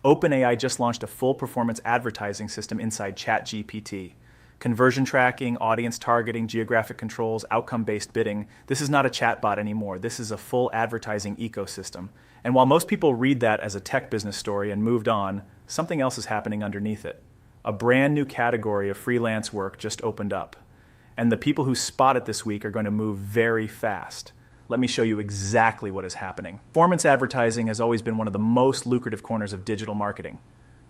OpenAI just launched a full performance advertising system inside ChatGPT. Conversion tracking, audience targeting, geographic controls, outcome-based bidding. This is not a chatbot anymore. This is a full advertising ecosystem. And while most people read that as a tech business story and moved on, something else is happening underneath it. A brand new category of freelance work just opened up. And the people who spot it this week are going to move very fast. Let me show you exactly what is happening. Performance advertising has always been one of the most lucrative corners of digital marketing.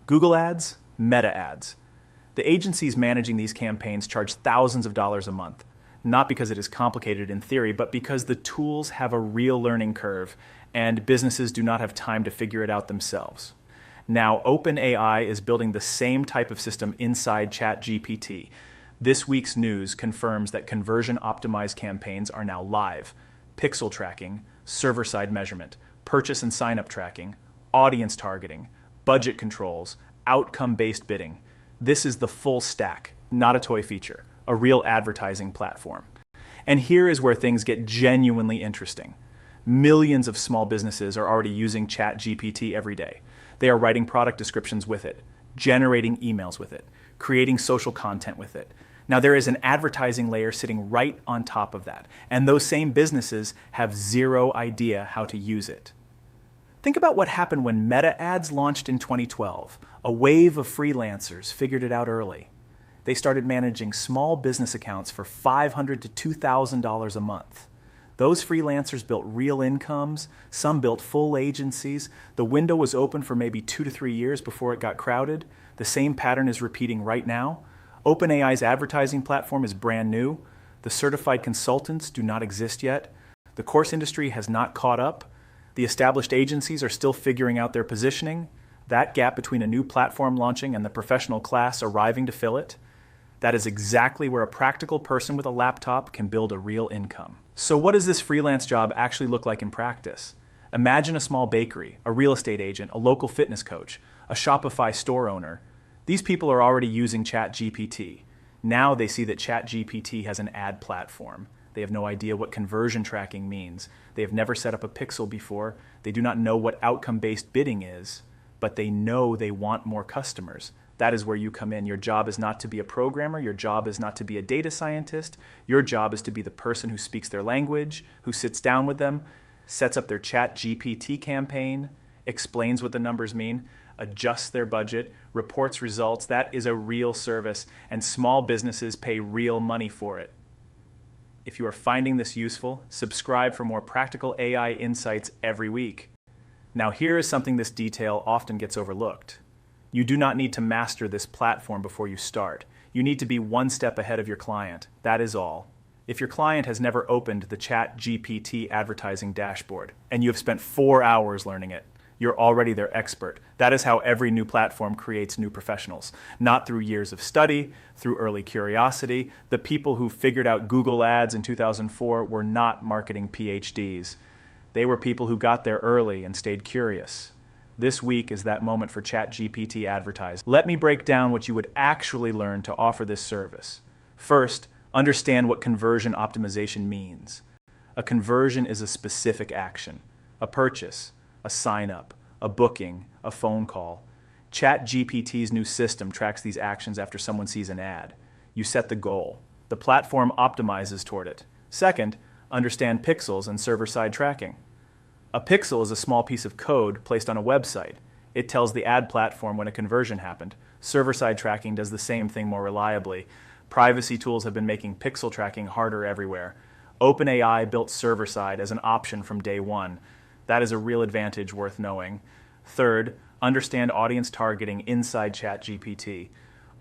Google ads, Meta ads. The agencies managing these campaigns charge thousands of dollars a month, not because it is complicated in theory, but because the tools have a real learning curve and businesses do not have time to figure it out themselves. Now, OpenAI is building the same type of system inside ChatGPT. This week's news confirms that conversion-optimized campaigns are now live. Pixel tracking, server-side measurement, purchase and sign-up tracking, audience targeting, budget controls, outcome-based bidding. This is the full stack, not a toy feature, a real advertising platform. And here is where things get genuinely interesting. Millions of small businesses are already using ChatGPT every day. They are writing product descriptions with it, generating emails with it, creating social content with it. Now there is an advertising layer sitting right on top of that, and those same businesses have zero idea how to use it. Think about what happened when Meta ads launched in 2012. A wave of freelancers figured it out early. They started managing small business accounts for $500 to $2,000 a month. Those freelancers built real incomes, some built full agencies. The window was open for maybe 2 to 3 years before it got crowded. The same pattern is repeating right now. OpenAI's advertising platform is brand new. The certified consultants do not exist yet. The course industry has not caught up. The established agencies are still figuring out their positioning. That gap between a new platform launching and the professional class arriving to fill it, that is exactly where a practical person with a laptop can build a real income. So what does this freelance job actually look like in practice? Imagine a small bakery, a real estate agent, a local fitness coach, a Shopify store owner. These people are already using ChatGPT. Now they see that ChatGPT has an ad platform. They have no idea what conversion tracking means. They have never set up a pixel before. They do not know what outcome-based bidding is, but they know they want more customers. That is where you come in. Your job is not to be a programmer. Your job is not to be a data scientist. Your job is to be the person who speaks their language, who sits down with them, sets up their ChatGPT campaign, explains what the numbers mean, adjusts their budget, reports results. That is a real service, and small businesses pay real money for it. If you are finding this useful, subscribe for more practical AI insights every week. Now here is something this detail often gets overlooked. You do not need to master this platform before you start. You need to be one step ahead of your client. That is all. If your client has never opened the ChatGPT advertising dashboard and you have spent 4 hours learning it, you're already their expert. That is how every new platform creates new professionals. Not through years of study, through early curiosity. The people who figured out Google ads in 2004 were not marketing PhDs. They were people who got there early and stayed curious. This week is that moment for ChatGPT advertising. Let me break down what you would actually learn to offer this service. First, understand what conversion optimization means. A conversion is a specific action, a purchase, a sign-up, a booking, a phone call. ChatGPT's new system tracks these actions after someone sees an ad. You set the goal. The platform optimizes toward it. Second, understand pixels and server-side tracking. A pixel is a small piece of code placed on a website. It tells the ad platform when a conversion happened. Server-side tracking does the same thing more reliably. Privacy tools have been making pixel tracking harder everywhere. OpenAI built server-side as an option from day one. That is a real advantage worth knowing. Third, understand audience targeting inside ChatGPT.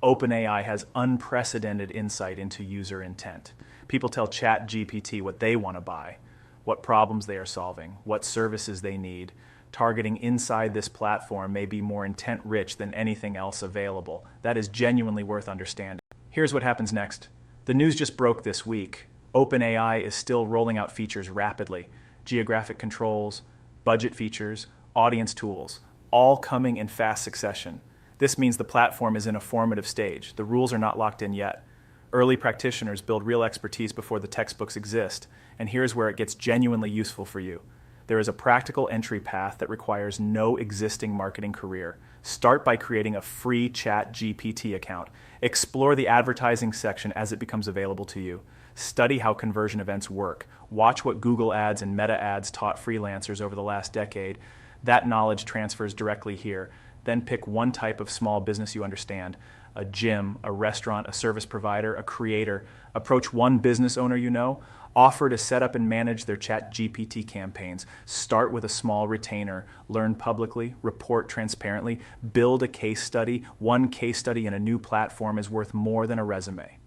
OpenAI has unprecedented insight into user intent. People tell ChatGPT what they want to buy, what problems they are solving, what services they need. Targeting inside this platform may be more intent-rich than anything else available. That is genuinely worth understanding. Here's what happens next. The news just broke this week. OpenAI is still rolling out features rapidly. Geographic controls, budget features, audience tools, all coming in fast succession. This means the platform is in a formative stage. The rules are not locked in yet. Early practitioners build real expertise before the textbooks exist, and here's where it gets genuinely useful for you. There is a practical entry path that requires no existing marketing career. Start by creating a free ChatGPT account. Explore the advertising section as it becomes available to you. Study how conversion events work. Watch what Google Ads and Meta Ads taught freelancers over the last decade. That knowledge transfers directly here. Then pick one type of small business you understand: a gym, a restaurant, a service provider, a creator. Approach one business owner you know. Offer to set up and manage their ChatGPT campaigns. Start with a small retainer. Learn publicly, report transparently, build a case study. One case study in a new platform is worth more than a resume.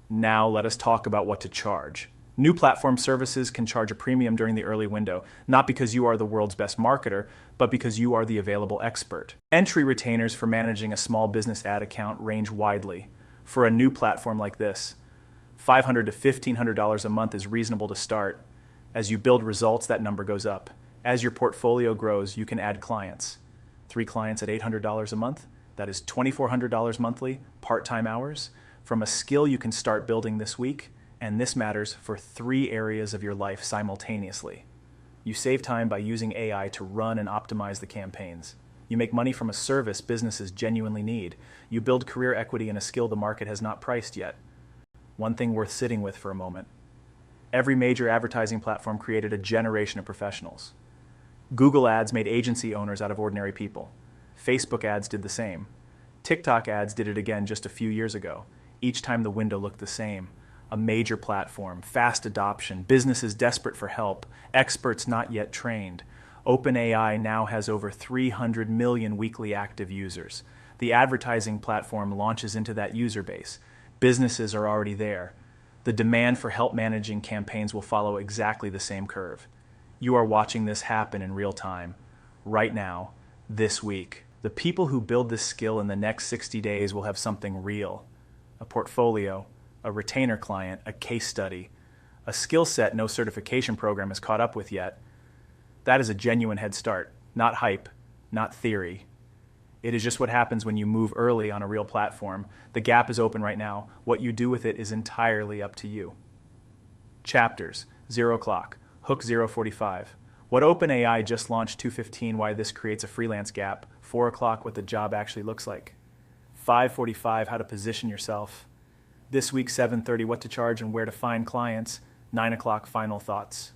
Now let us talk about what to charge. New platform services can charge a premium during the early window, not because you are the world's best marketer, but because you are the available expert. Entry retainers for managing a small business ad account range widely. For a new platform like this, $500 to $1,500 a month is reasonable to start. As you build results, that number goes up. As your portfolio grows, you can add clients. 3 clients at $800 a month, that is $2,400 monthly, part-time hours. From a skill you can start building this week, and this matters for 3 areas of your life simultaneously. You save time by using AI to run and optimize the campaigns. You make money from a service businesses genuinely need. You build career equity in a skill the market has not priced yet. One thing worth sitting with for a moment. Every major advertising platform created a generation of professionals. Google Ads made agency owners out of ordinary people. Facebook ads did the same. TikTok ads did it again just a few years ago. Each time the window looked the same. A major platform, fast adoption, businesses desperate for help, experts not yet trained. OpenAI now has over 300 million weekly active users. The advertising platform launches into that user base. Businesses are already there. The demand for help managing campaigns will follow exactly the same curve. You are watching this happen in real time, right now, this week. The people who build this skill in the next 60 days will have something real: a portfolio, a retainer client, a case study, a skill set no certification program has caught up with yet. That is a genuine head start, not hype, not theory. It is just what happens when you move early on a real platform. The gap is open right now. What you do with it is entirely up to you. Chapters, 0 o'clock, hook 0:45. What OpenAI just launched 2:15, why this creates a freelance gap. 4 o'clock, what the job actually looks like. 5:45, how to position yourself. This week, 7:30, what to charge and where to find clients. 9 o'clock, final thoughts.